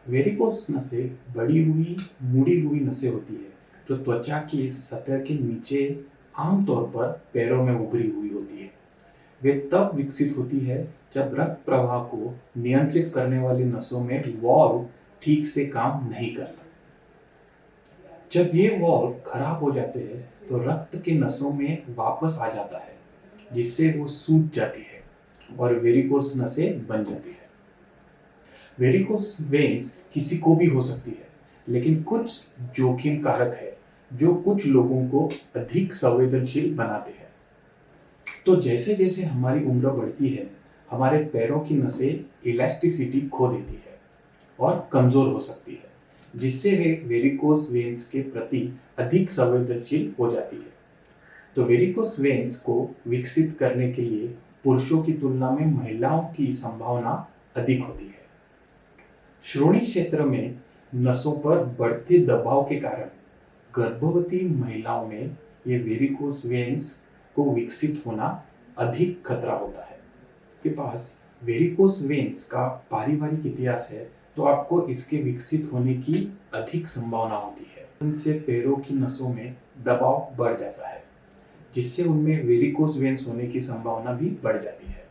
Varicose नसें बड़ी हुई, मुड़ी हुई नसें होती है जो त्वचा की सतह के नीचे आमतौर पर पैरों में उभरी हुई होती है। वे तब विकसित होती है जब रक्त प्रवाह को नियंत्रित करने वाली नसों में वाल्व ठीक से काम नहीं करता। जब ये वाल्व खराब हो जाते हैं तो रक्त के नसों में वापस आ जाता है, जिससे वो सूज जाती है और वेरिकोस नसें बन जाती है। वेरिकोस वेन्स किसी को भी हो सकती है, लेकिन कुछ जोखिम कारक है जो कुछ लोगों को अधिक संवेदनशील बनाते हैं। तो जैसे जैसे हमारी उम्र बढ़ती है, हमारे पैरों की नसें इलास्टिसिटी खो देती है और कमजोर हो सकती है, जिससे वे वेरिकोस वेन्स के प्रति अधिक संवेदनशील हो जाती है। तो वेरिकोस वेन्स को विकसित करने के लिए पुरुषों की तुलना में महिलाओं की संभावना अधिक होती है। श्रोणि क्षेत्र में नसों पर बढ़ते दबाव के कारण गर्भवती महिलाओं में ये वेरिकोस वेन्स को विकसित होना अधिक खतरा होता है। के पास वेरिकोस वेन्स का पारिवारिक इतिहास है तो आपको इसके विकसित होने की अधिक संभावना होती है। इनसे पैरों की नसों में दबाव बढ़ जाता है, जिससे उनमें वेरिकोस वेन्स होने की संभावना भी बढ़ जाती है।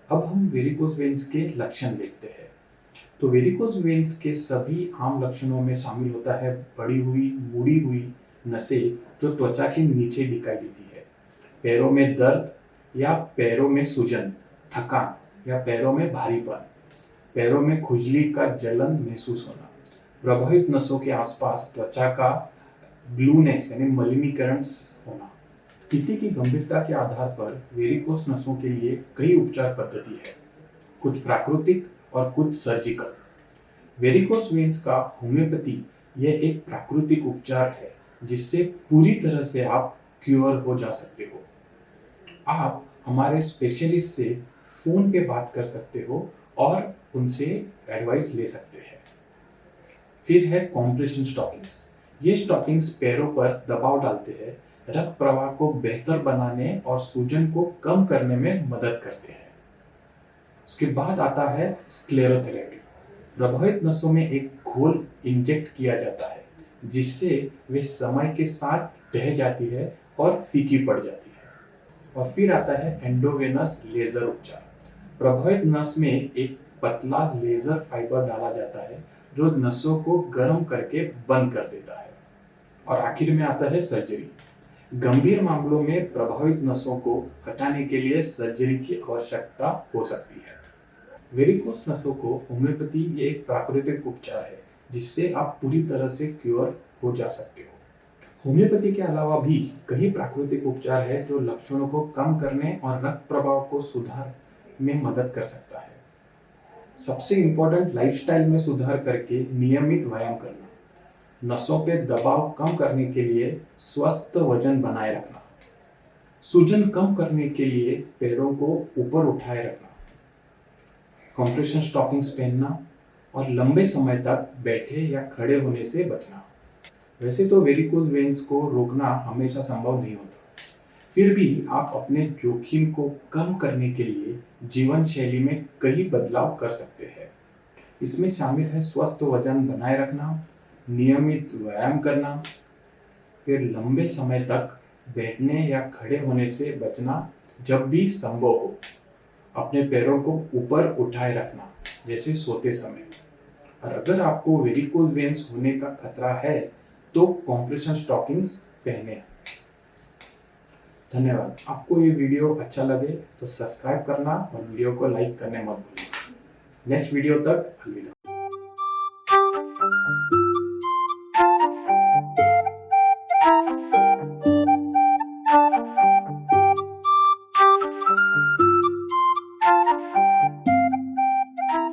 अब हम वेरिकोस वेन्स के लक्षण देखते हैं। तो वेरिकोस वेन्स के सभी आम लक्षणों में शामिल होता है बड़ी हुई, मुड़ी हुई नसें जो त्वचा के नीचे दिखाई देती है, पैरों में दर्द या पैरों में सूजन, थकान या पैरों में भारीपन, पैरों में खुजली का जलन महसूस होना, प्रभावित नसों के आसपास त्वचा का ब्लूनेस यानी मलिनीकरण होना। स्थिति की गंभीरता के आधार पर वेरिकोस नसों के लिए कई उपचार पद्धति है, कुछ प्राकृतिक और कुछ सर्जिकल। वेरिकोस वेन्स का होम्योपैथी यह एक प्राकृतिक उपचार है जिससे पूरी तरह से आप क्योर हो जा सकते हो। आप हमारे स्पेशलिस्ट से फोन पे बात कर सकते हो और उनसे एडवाइस ले सकते हैं। फिर है कॉम्प्रेशन स्टॉकिंग्स। ये स्टॉकिंग्स पैरों पर दबाव डालते हैं, रक्त प्रवाह को बेहतर बनाने और सूजन को कम करने में मदद करते हैं। उसके बाद आता है स्क्लेरोथेरेपी। प्रभावित नसों में एक घोल इंजेक्ट किया जाता है जिससे वे समय के साथ बह जाती है और फीकी पड़ जाती है। और फिर आता है एंडोवेनस लेजर उपचार। प्रभावित नस में एक पतला लेजर फाइबर डाला जाता है जो नसों को गर्म करके बंद कर देता है। और आखिर में आता है सर्जरी। गंभीर मामलों में प्रभावित नसों को हटाने के लिए सर्जरी की आवश्यकता हो सकती है। वेरिकोस नसों को होम्योपैथी ये एक प्राकृतिक उपचार है जिससे आप पूरी तरह से क्योर हो जा सकते हो। होम्योपैथी के अलावा भी कई प्राकृतिक उपचार है जो लक्षणों को कम करने और रक्त प्रवाह को सुधार में मदद कर सकता है। सबसे इम्पोर्टेंट लाइफस्टाइल में सुधार करके नियमित व्यायाम करना, नसों पे दबाव कम करने के लिए स्वस्थ वजन बनाए रखना, सूजन कम करने के लिए पैरों को ऊपर उठाए रखना, कॉम्प्रेशन स्टॉकिंग्स पहनना और लंबे समय तक बैठे या खड़े होने से बचना। वैसे तो वेरिकोस वेन्स को रोकना हमेशा संभव नहीं होता, फिर भी आप अपने जोखिम को कम करने के लिए जीवन शैली में कई बदलाव कर सकते हैं। इसमें शामिल है स्वस्थ वजन बनाए रखना, नियमित व्यायाम करना, फिर लंबे समय तक बैठने या खड़े होने से बचना जब भी संभव हो, अपने पैरों को ऊपर उठाए रखना जैसे सोते समय। और अगर आपको वेरिकोस वेन्स होने का खतरा है तो कॉम्प्रेशन स्टॉकिंग्स पहने। धन्यवाद। आपको ये वीडियो अच्छा लगे तो सब्सक्राइब करना और वीडियो को लाइक करने मत भूलिए। नेक्स्ट वीडियो तक अलविदा।